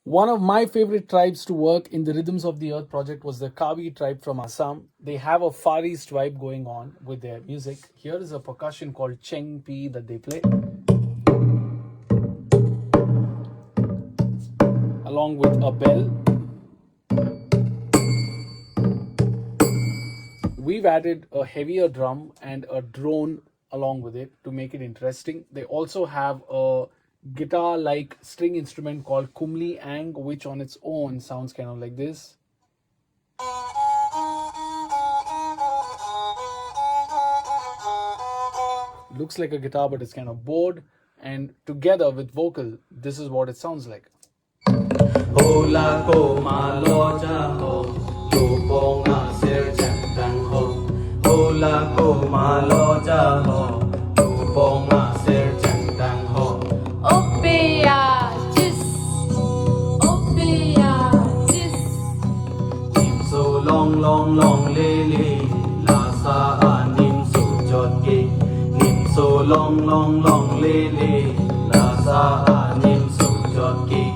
One of my favorite tribes to work in the Rhythms of the Earth project was the Karbi tribe from Assam. They have a Far East vibe going on with their music. Here is a percussion called Cheng Pi that they play, along with a bell. We've added a heavier drum and a drone along with it to make it interesting. They also have a guitar-like string instrument called Kumli Ang, which on its own sounds kind of like this. Looks like a guitar, but it's kind of bowed. And together with vocal, this is what it sounds like. Hola ko maloja ho, lubonga sir jantang ho. Hola ko maloja ho, lubonga sir jantang ho. Opia jis, opia jis. Nim so long long long lele, la sa nim so jot ke. Nim so long long long lele, la sa